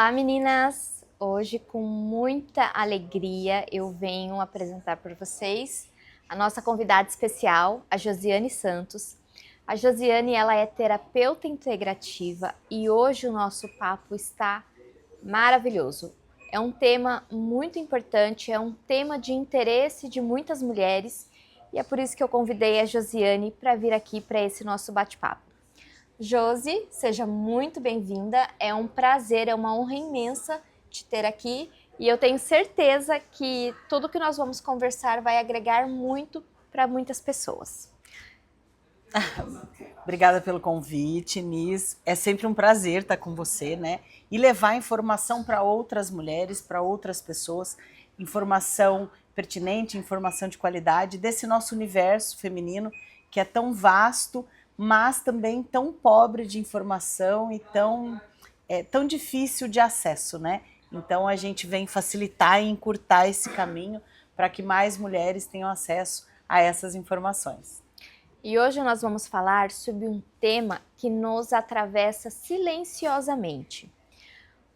Olá, meninas! Hoje, com muita alegria, eu venho apresentar para vocês a nossa convidada especial, a Josiane Santos. A Josiane, ela é terapeuta integrativa e hoje o nosso papo está maravilhoso. É um tema muito importante, é um tema de interesse de muitas mulheres e é por isso que eu convidei a Josiane para vir aqui para esse nosso bate-papo. Josi, seja muito bem-vinda, é um prazer, é uma honra imensa te ter aqui e eu tenho certeza que tudo que nós vamos conversar vai agregar muito para muitas pessoas. Obrigada pelo convite, Nis. É sempre um prazer estar com você, né? E levar informação para outras mulheres, para outras pessoas, informação pertinente, informação de qualidade desse nosso universo feminino que é tão vasto, mas também tão pobre de informação e tão difícil de acesso, né? Então a gente vem facilitar e encurtar esse caminho para que mais mulheres tenham acesso a essas informações. E hoje nós vamos falar sobre um tema que nos atravessa silenciosamente.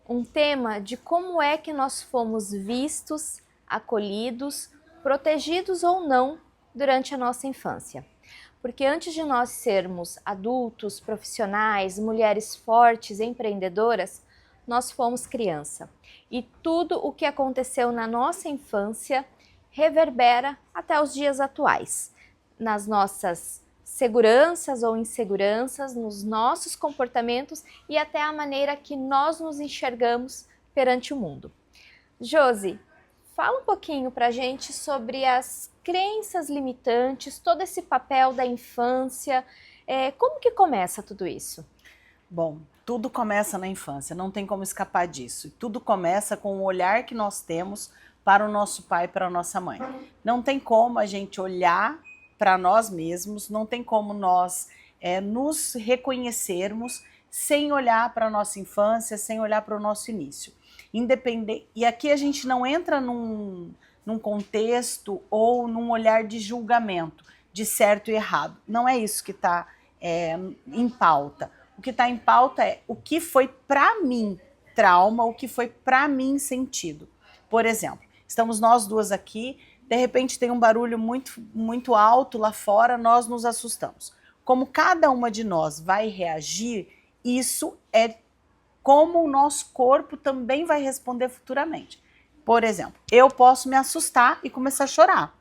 Um tema de como é que nós fomos vistos, acolhidos, protegidos ou não durante a nossa infância. Porque antes de nós sermos adultos, profissionais, mulheres fortes, empreendedoras, nós fomos criança. E tudo o que aconteceu na nossa infância reverbera até os dias atuais, nas nossas seguranças ou inseguranças, nos nossos comportamentos e até a maneira que nós nos enxergamos perante o mundo. Josi, fala um pouquinho pra gente sobre as crenças limitantes, todo esse papel da infância, como que começa tudo isso? Bom, tudo começa na infância, não tem como escapar disso. Tudo começa com o olhar que nós temos para o nosso pai e para a nossa mãe. Não tem como a gente olhar para nós mesmos, não tem como nós nos reconhecermos sem olhar para a nossa infância, sem olhar para o nosso início. Independente, e aqui a gente não entra num contexto ou num olhar de julgamento, de certo e errado. Não é isso que está em pauta. O que está em pauta é o que foi para mim trauma, o que foi para mim sentido. Por exemplo, estamos nós duas aqui, de repente tem um barulho muito alto lá fora, nós nos assustamos. Como cada uma de nós vai reagir, isso é como o nosso corpo também vai responder futuramente. Por exemplo, eu posso me assustar e começar a chorar.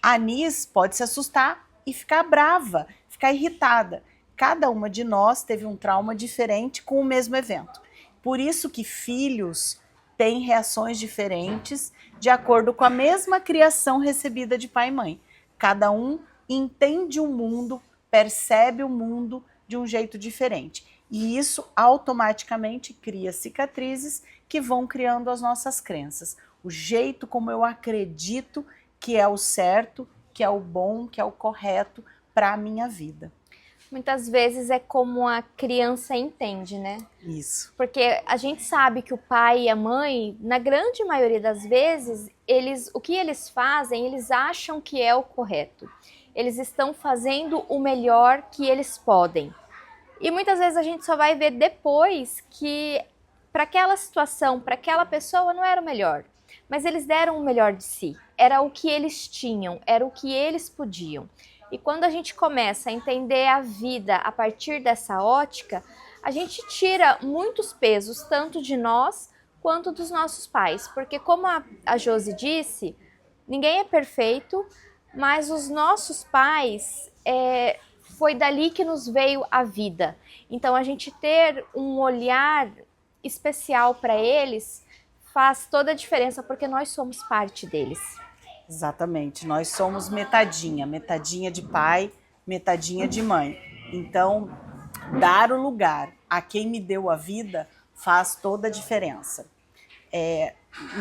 A Nis pode se assustar e ficar brava, ficar irritada. Cada uma de nós teve um trauma diferente com o mesmo evento. Por isso que filhos têm reações diferentes de acordo com a mesma criação recebida de pai e mãe. Cada um entende o mundo, percebe o mundo de um jeito diferente. E isso automaticamente cria cicatrizes que vão criando as nossas crenças. O jeito como eu acredito que é o certo, que é o bom, que é o correto para a minha vida. Muitas vezes é como a criança entende, né? Isso. Porque a gente sabe que o pai e a mãe, na grande maioria das vezes, o que eles fazem, eles acham que é o correto. Eles estão fazendo o melhor que eles podem. E muitas vezes a gente só vai ver depois que para aquela situação, para aquela pessoa não era o melhor. Mas eles deram o melhor de si. Era o que eles tinham, era o que eles podiam. E quando a gente começa a entender a vida a partir dessa ótica, a gente tira muitos pesos, tanto de nós quanto dos nossos pais. Porque como a Josi disse, ninguém é perfeito, mas os nossos pais, foi dali que nos veio a vida. Então a gente ter um olhar especial para eles faz toda a diferença, porque nós somos parte deles. Exatamente, nós somos metadinha, metadinha de pai, metadinha de mãe. Então, dar o lugar a quem me deu a vida faz toda a diferença.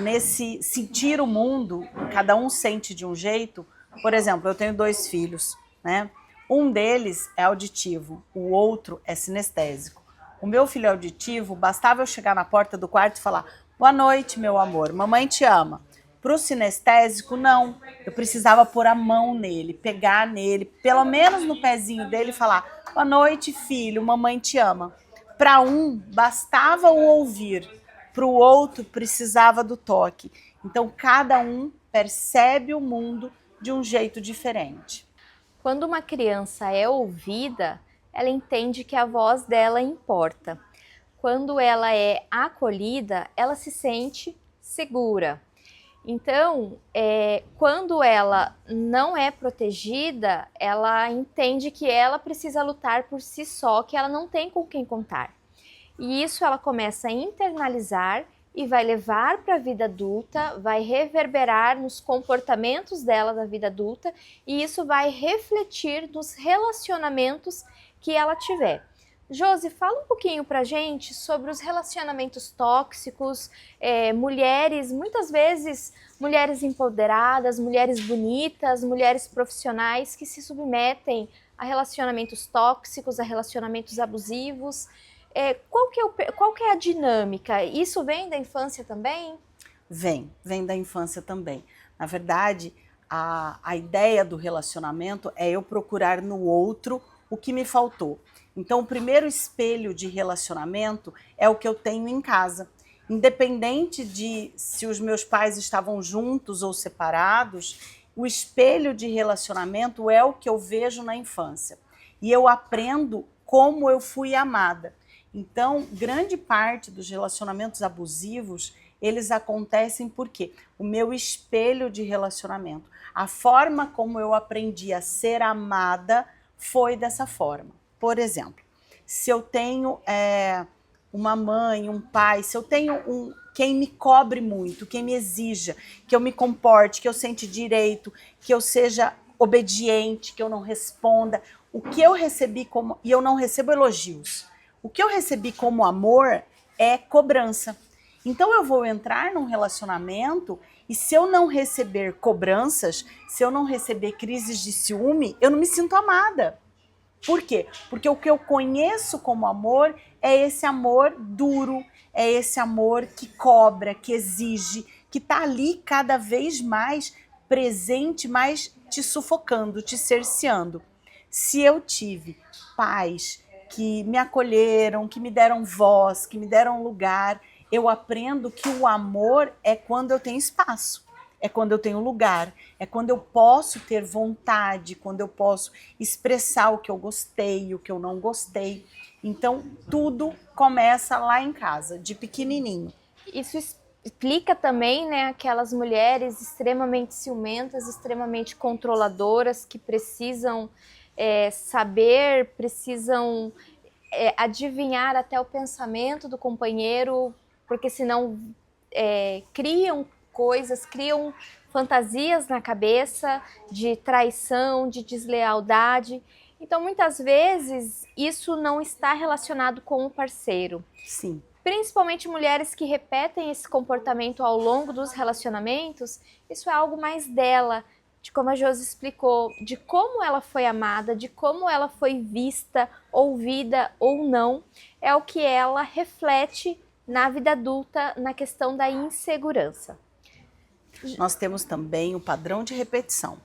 Nesse sentir o mundo, cada um sente de um jeito. Por exemplo, eu tenho 2 filhos, né? Um deles é auditivo, o outro é sinestésico. O meu filho é auditivo, bastava eu chegar na porta do quarto e falar: boa noite, meu amor, mamãe te ama. Para o sinestésico, não. Eu precisava pôr a mão nele, pegar nele, pelo menos no pezinho dele e falar: boa noite, filho, mamãe te ama. Para um, bastava o ouvir. para o outro precisava do toque. Então, cada um percebe o mundo de um jeito diferente. Quando uma criança é ouvida, ela entende que a voz dela importa. Quando ela é acolhida, ela se sente segura. Então, quando ela não é protegida, ela entende que ela precisa lutar por si só, que ela não tem com quem contar. E isso ela começa a internalizar e vai levar para a vida adulta, vai reverberar nos comportamentos dela da vida adulta, e isso vai refletir nos relacionamentos que ela tiver. Josi, fala um pouquinho pra gente sobre os relacionamentos tóxicos, mulheres, muitas vezes mulheres empoderadas, mulheres bonitas, mulheres profissionais que se submetem a relacionamentos tóxicos, a relacionamentos abusivos. Qual que é a dinâmica? Isso vem da infância também? Vem da infância também. Na verdade, a ideia do relacionamento é eu procurar no outro o que me faltou. Então, o primeiro espelho de relacionamento é o que eu tenho em casa. Independente de se os meus pais estavam juntos ou separados, o espelho de relacionamento é o que eu vejo na infância. E eu aprendo como eu fui amada. Então, grande parte dos relacionamentos abusivos, eles acontecem porque o meu espelho de relacionamento, a forma como eu aprendi a ser amada foi dessa forma. Por exemplo, se eu tenho uma mãe, um pai, se eu tenho quem me cobre muito, quem me exija, que eu me comporte, que eu sente direito, que eu seja obediente, que eu não responda, o que eu recebi como... E eu não recebo elogios. O que eu recebi como amor é cobrança. Então eu vou entrar num relacionamento e se eu não receber cobranças, se eu não receber crises de ciúme, eu não me sinto amada. Por quê? Porque o que eu conheço como amor é esse amor duro, é esse amor que cobra, que exige, que está ali cada vez mais presente, mais te sufocando, te cerceando. Se eu tive pais que me acolheram, que me deram voz, que me deram lugar, eu aprendo que o amor é quando eu tenho espaço. É quando eu tenho lugar, é quando eu posso ter vontade, quando eu posso expressar o que eu gostei, o que eu não gostei. Então, tudo começa lá em casa, de pequenininho. Isso explica também, né, aquelas mulheres extremamente ciumentas, extremamente controladoras, que precisam saber, precisam adivinhar até o pensamento do companheiro, porque senão criam coisas, criam fantasias na cabeça de traição, de deslealdade. Então, muitas vezes, isso não está relacionado com o parceiro. Sim. Principalmente mulheres que repetem esse comportamento ao longo dos relacionamentos, isso é algo mais dela, de como a Josi explicou, de como ela foi amada, de como ela foi vista, ouvida ou não, é o que ela reflete na vida adulta, na questão da insegurança. Nós temos também o padrão de repetição.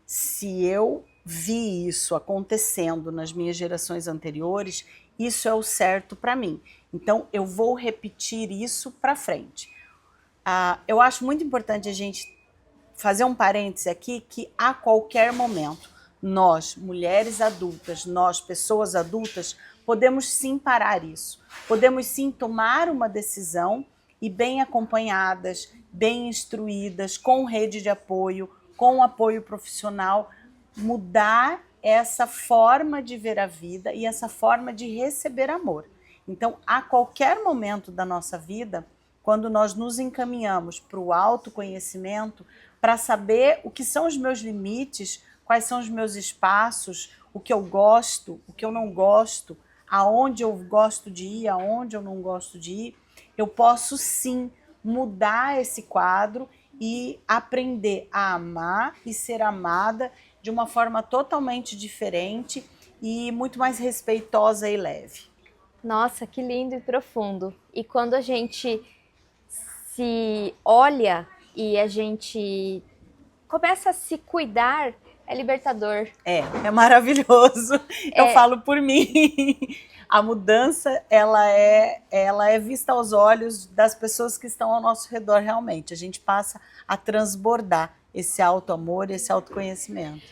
Se eu vi isso acontecendo nas minhas gerações anteriores, isso é o certo para mim. Então, eu vou repetir isso para frente. Eu acho muito importante a gente fazer um parêntese aqui, que a qualquer momento, nós, mulheres adultas, nós, pessoas adultas, podemos sim parar isso. Podemos sim tomar uma decisão e bem acompanhadas, bem instruídas, com rede de apoio, com apoio profissional, mudar essa forma de ver a vida e essa forma de receber amor. Então, a qualquer momento da nossa vida, quando nós nos encaminhamos para o autoconhecimento, para saber o que são os meus limites, quais são os meus espaços, o que eu gosto, o que eu não gosto, aonde eu gosto de ir, aonde eu não gosto de ir, eu posso sim mudar esse quadro e aprender a amar e ser amada de uma forma totalmente diferente e muito mais respeitosa e leve. Nossa, que lindo e profundo. E quando a gente se olha e a gente começa a se cuidar, é libertador. É maravilhoso. Eu falo por mim. A mudança, ela é vista aos olhos das pessoas que estão ao nosso redor realmente. A gente passa a transbordar esse auto-amor, esse autoconhecimento.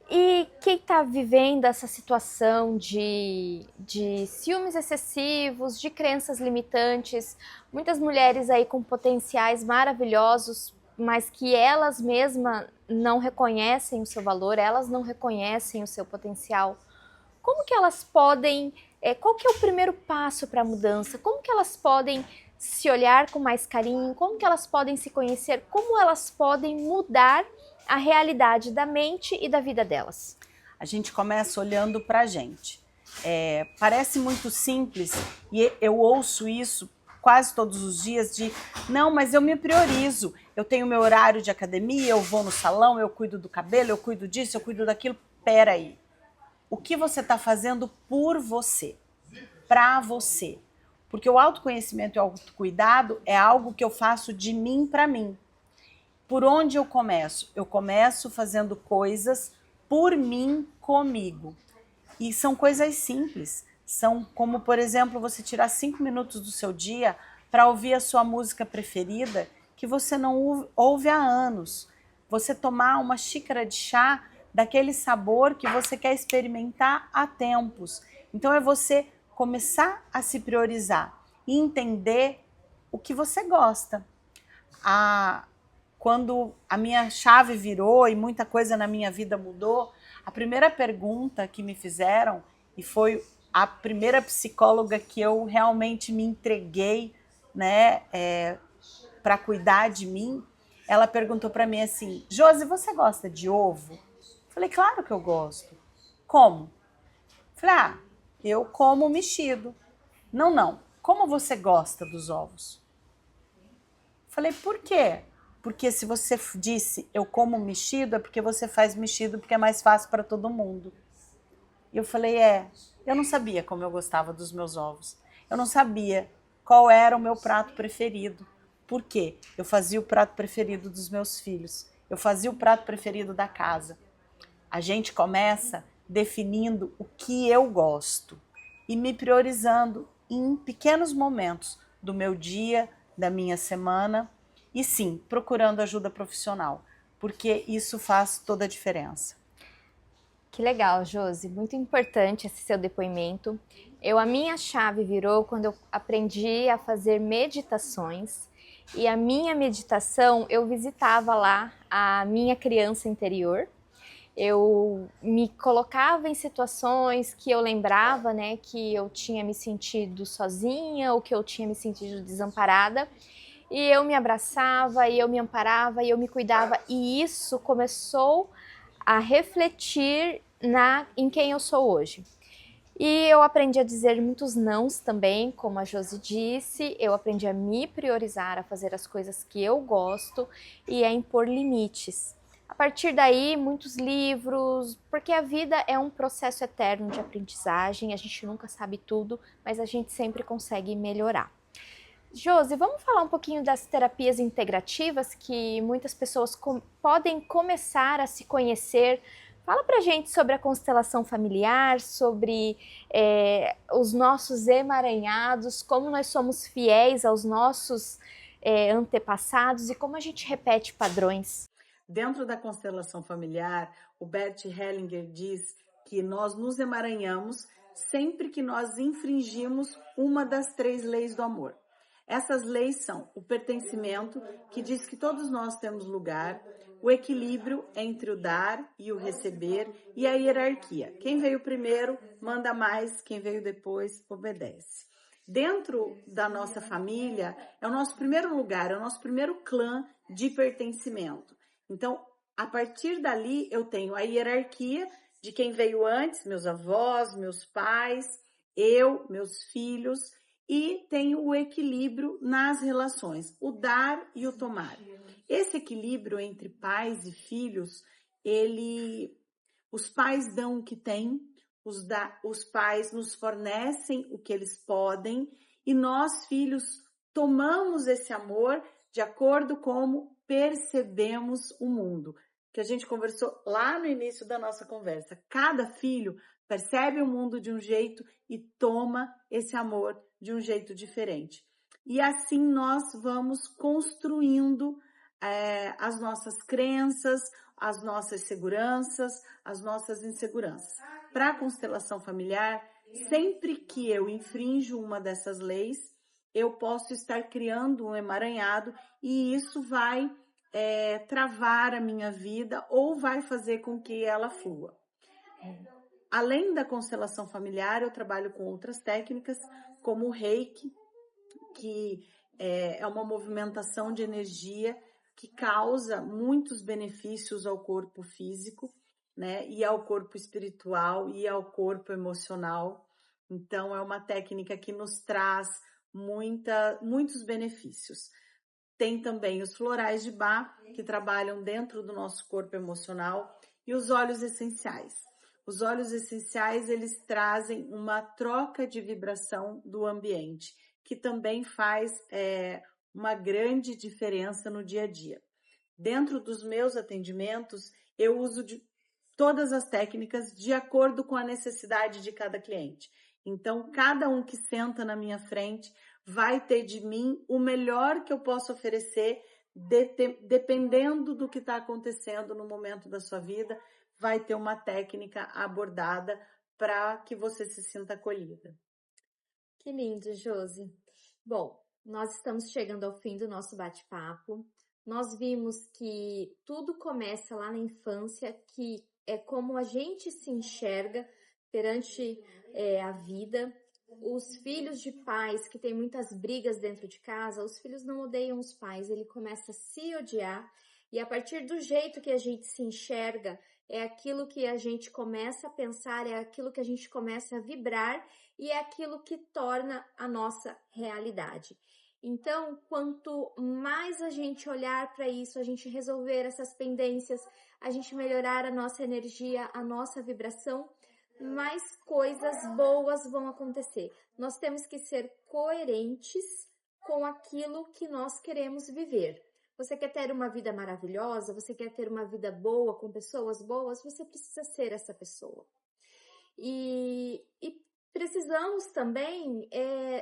E quem está vivendo essa situação de ciúmes excessivos, de crenças limitantes, muitas mulheres aí com potenciais maravilhosos, mas que elas mesmas não reconhecem o seu valor, elas não reconhecem o seu potencial. Como que elas podem, qual que é o primeiro passo para a mudança? Como que elas podem se olhar com mais carinho? Como que elas podem se conhecer? Como elas podem mudar a realidade da mente e da vida delas? A gente começa olhando para a gente. Parece muito simples e eu ouço isso quase todos os dias de não, mas eu me priorizo, eu tenho meu horário de academia, eu vou no salão, eu cuido do cabelo, eu cuido disso, eu cuido daquilo. Peraí, o que você está fazendo por você, para você? Porque o autoconhecimento e o autocuidado é algo que eu faço de mim para mim. Por onde eu começo? Eu começo fazendo coisas por mim, comigo. E são coisas simples. São como, por exemplo, você tirar 5 minutos do seu dia para ouvir a sua música preferida que você não ouve há anos. Você tomar uma xícara de chá daquele sabor que você quer experimentar há tempos. Então é você começar a se priorizar e entender o que você gosta. Quando a minha chave virou e muita coisa na minha vida mudou, a primeira pergunta que me fizeram, e foi a primeira psicóloga que eu realmente me entreguei, né, para cuidar de mim, ela perguntou para mim assim: Josi, você gosta de ovo? Falei, claro que eu gosto. Como? Falei, eu como mexido. Não. Como você gosta dos ovos? Falei, por quê? Porque se você disse eu como mexido, é porque você faz mexido porque é mais fácil para todo mundo. E eu falei, eu não sabia como eu gostava dos meus ovos. Eu não sabia qual era o meu prato preferido. Por quê? Eu fazia o prato preferido dos meus filhos. Eu fazia o prato preferido da casa. A gente começa definindo o que eu gosto e me priorizando em pequenos momentos do meu dia, da minha semana e sim, procurando ajuda profissional, porque isso faz toda a diferença. Que legal, Josi, muito importante esse seu depoimento. A minha chave virou quando eu aprendi a fazer meditações e a minha meditação, eu visitava lá a minha criança interior. Eu me colocava em situações que eu lembrava, né, que eu tinha me sentido sozinha ou que eu tinha me sentido desamparada. E eu me abraçava, e eu me amparava, e eu me cuidava. E isso começou a refletir em quem eu sou hoje. E eu aprendi a dizer muitos nãos também, como a Josi disse. Eu aprendi a me priorizar, a fazer as coisas que eu gosto e a impor limites. A partir daí, muitos livros, porque a vida é um processo eterno de aprendizagem, a gente nunca sabe tudo, mas a gente sempre consegue melhorar. Josi, vamos falar um pouquinho das terapias integrativas que muitas pessoas podem começar a se conhecer. Fala pra gente sobre a constelação familiar, sobre os nossos emaranhados, como nós somos fiéis aos nossos antepassados e como a gente repete padrões. Dentro da constelação familiar, o Bert Hellinger diz que nós nos emaranhamos sempre que nós infringimos uma das 3 leis do amor. Essas leis são o pertencimento, que diz que todos nós temos lugar, o equilíbrio entre o dar e o receber e a hierarquia. Quem veio primeiro manda mais, quem veio depois obedece. Dentro da nossa família, é o nosso primeiro lugar, é o nosso primeiro clã de pertencimento. Então, a partir dali, eu tenho a hierarquia de quem veio antes, meus avós, meus pais, eu, meus filhos, e tenho o equilíbrio nas relações, o dar e o tomar. Esse equilíbrio entre pais e filhos, os pais dão o que têm, os pais nos fornecem o que eles podem e nós, filhos, tomamos esse amor de acordo com como percebemos o mundo, que a gente conversou lá no início da nossa conversa. Cada filho percebe o mundo de um jeito e toma esse amor de um jeito diferente. E assim nós vamos construindo as nossas crenças, as nossas seguranças, as nossas inseguranças. Para a constelação familiar, sempre que eu infrinjo uma dessas leis, eu posso estar criando um emaranhado e isso vai travar a minha vida ou vai fazer com que ela flua. Além da constelação familiar, eu trabalho com outras técnicas, como o Reiki, que é uma movimentação de energia que causa muitos benefícios ao corpo físico, né, e ao corpo espiritual e ao corpo emocional. Então, é uma técnica que nos traz muitos benefícios. Tem também os florais de Bach, que trabalham dentro do nosso corpo emocional, e os óleos essenciais. Os óleos essenciais, eles trazem uma troca de vibração do ambiente, que também faz uma grande diferença no dia a dia. Dentro dos meus atendimentos, eu uso todas as técnicas de acordo com a necessidade de cada cliente. Então, cada um que senta na minha frente vai ter de mim o melhor que eu posso oferecer, dependendo do que está acontecendo no momento da sua vida, vai ter uma técnica abordada para que você se sinta acolhida. Que lindo, Josi. Bom, nós estamos chegando ao fim do nosso bate-papo. Nós vimos que tudo começa lá na infância, que é como a gente se enxerga perante a vida. Os filhos de pais que têm muitas brigas dentro de casa, os filhos não odeiam os pais, ele começa a se odiar. E a partir do jeito que a gente se enxerga, é aquilo que a gente começa a pensar, é aquilo que a gente começa a vibrar e é aquilo que torna a nossa realidade. Então, quanto mais a gente olhar para isso, a gente resolver essas pendências, a gente melhorar a nossa energia, a nossa vibração, mais coisas boas vão acontecer. Nós temos que ser coerentes com aquilo que nós queremos viver. Você quer ter uma vida maravilhosa? Você quer ter uma vida boa, com pessoas boas? Você precisa ser essa pessoa. E precisamos também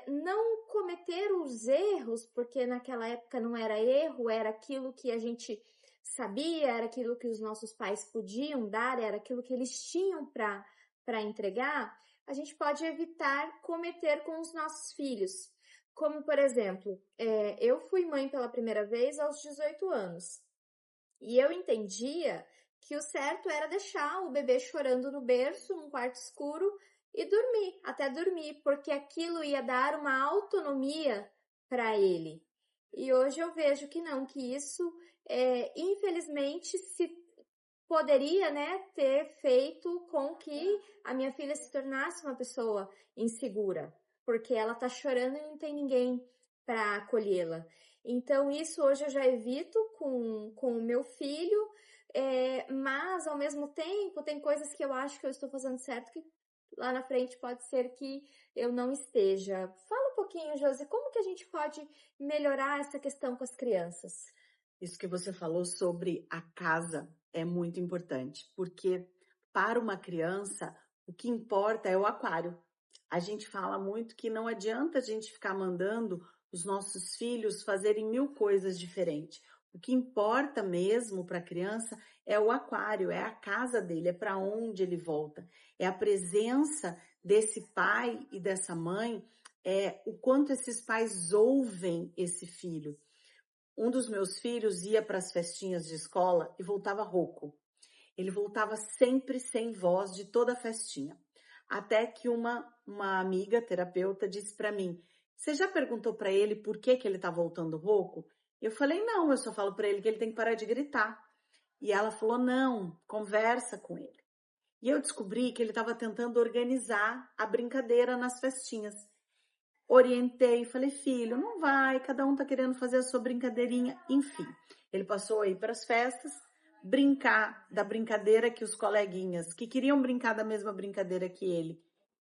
não cometer os erros, porque naquela época não era erro, era aquilo que a gente sabia, era aquilo que os nossos pais podiam dar, era aquilo que eles tinham para entregar. A gente pode evitar cometer com os nossos filhos. Como, por exemplo, eu fui mãe pela primeira vez aos 18 anos. E eu entendia que o certo era deixar o bebê chorando no berço, num quarto escuro, e dormir, até dormir, porque aquilo ia dar uma autonomia para ele. E hoje eu vejo que não, que isso, infelizmente, se poderia, né, ter feito com que a minha filha se tornasse uma pessoa insegura, porque ela tá chorando e não tem ninguém para acolhê-la. Então, isso hoje eu já evito com o meu filho, mas ao mesmo tempo tem coisas que eu acho que eu estou fazendo certo que lá na frente pode ser que eu não esteja. Fala um pouquinho, Josi, como que a gente pode melhorar essa questão com as crianças? Isso que você falou sobre a casa é muito importante, porque para uma criança o que importa é o aquário. A gente fala muito que não adianta a gente ficar mandando os nossos filhos fazerem 1000 coisas diferentes. O que importa mesmo para a criança é o aquário, é a casa dele, é para onde ele volta. É a presença desse pai e dessa mãe, é o quanto esses pais ouvem esse filho. Um dos meus filhos ia para as festinhas de escola e voltava rouco. Ele voltava sempre sem voz de toda a festinha. Até que uma amiga terapeuta disse para mim: "Você já perguntou para ele por que ele está voltando rouco?" Eu falei: "Não, eu só falo para ele que ele tem que parar de gritar." E ela falou: "Não, conversa com ele." E eu descobri que ele estava tentando organizar a brincadeira nas festinhas. Orientei, falei: "Filho, não vai, cada um tá querendo fazer a sua brincadeirinha." Enfim, ele passou a ir para as festas, brincar da brincadeira que os coleguinhas, que queriam brincar da mesma brincadeira que ele,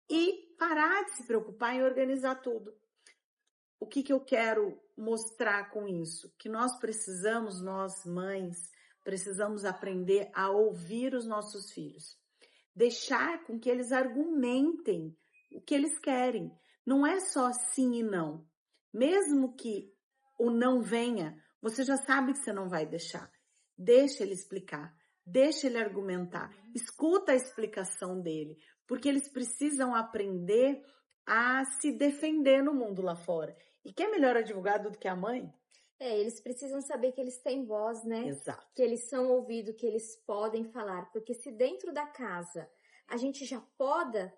e parar de se preocupar em organizar tudo. O que eu quero mostrar com isso? Que nós precisamos, nós mães, precisamos aprender a ouvir os nossos filhos. deixar com que eles argumentem o que eles querem. Não é só sim e não. Mesmo que o não venha, você já sabe que você não vai deixar. Deixa ele explicar, deixa ele argumentar, escuta a explicação dele, porque eles precisam aprender a se defender no mundo lá fora. E quem é melhor advogado do que a mãe? Eles precisam saber que eles têm voz, né? Exato. Que eles são ouvidos, que eles podem falar. Porque se dentro da casa a gente já poda,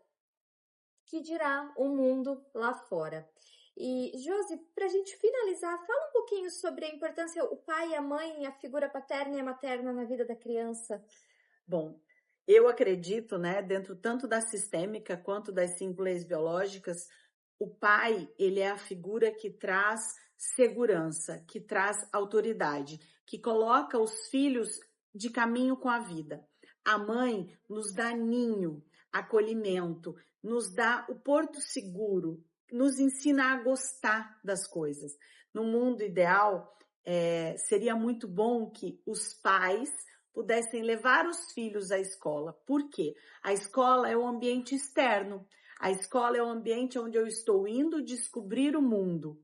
que dirá o mundo lá fora. E, Josi, para a gente finalizar, fala um pouquinho sobre a importância, o pai, a mãe, a figura paterna e a materna na vida da criança. Bom, eu acredito, né, dentro tanto da sistêmica quanto das 5 leis biológicas, o pai, ele é a figura que traz segurança, que traz autoridade, que coloca os filhos de caminho com a vida. A mãe nos dá ninho, acolhimento, nos dá o porto seguro, nos ensina a gostar das coisas. No mundo ideal, seria muito bom que os pais pudessem levar os filhos à escola. Por quê? A escola é o ambiente externo. A escola é o ambiente onde eu estou indo descobrir o mundo.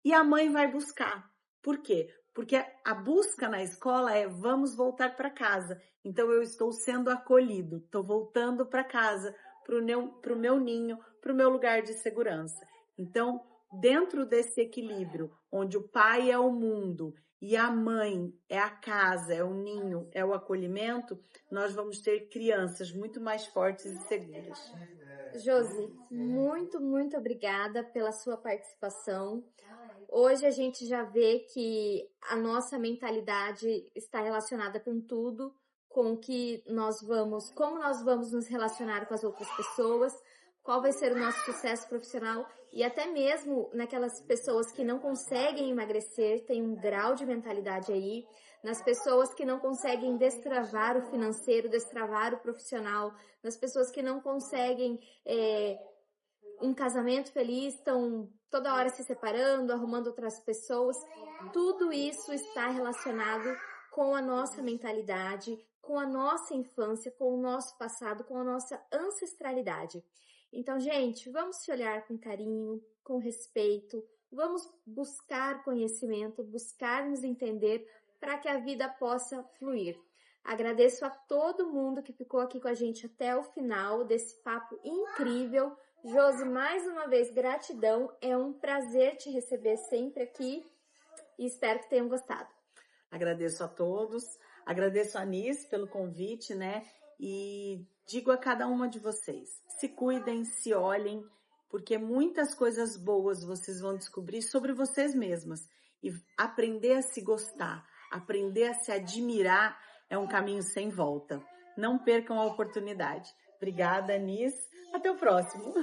E a mãe vai buscar. Por quê? Porque a busca na escola é vamos voltar para casa. Então eu estou sendo acolhido, estou voltando para casa, para o meu ninho, para o meu lugar de segurança. Então, dentro desse equilíbrio, onde o pai é o mundo e a mãe é a casa, é o ninho, é o acolhimento, nós vamos ter crianças muito mais fortes e seguras. Josi, muito, muito obrigada pela sua participação. Hoje a gente já vê que a nossa mentalidade está relacionada com tudo, com que nós vamos, como nós vamos nos relacionar com as outras pessoas, qual vai ser o nosso sucesso profissional e até mesmo naquelas pessoas que não conseguem emagrecer, tem um grau de mentalidade aí, nas pessoas que não conseguem destravar o financeiro, destravar o profissional, nas pessoas que não conseguem um casamento feliz, estão toda hora se separando, arrumando outras pessoas. Tudo isso está relacionado com a nossa mentalidade, com a nossa infância, com o nosso passado, com a nossa ancestralidade. Então, gente, vamos se olhar com carinho, com respeito, vamos buscar conhecimento, buscar nos entender para que a vida possa fluir. Agradeço a todo mundo que ficou aqui com a gente até o final desse papo incrível. Josi, mais uma vez, gratidão. É um prazer te receber sempre aqui e espero que tenham gostado. Agradeço a todos, agradeço a Anis pelo convite, né? E digo a cada uma de vocês, se cuidem, se olhem, porque muitas coisas boas vocês vão descobrir sobre vocês mesmas. E aprender a se gostar, aprender a se admirar é um caminho sem volta. Não percam a oportunidade. Obrigada, Anis. Até o próximo.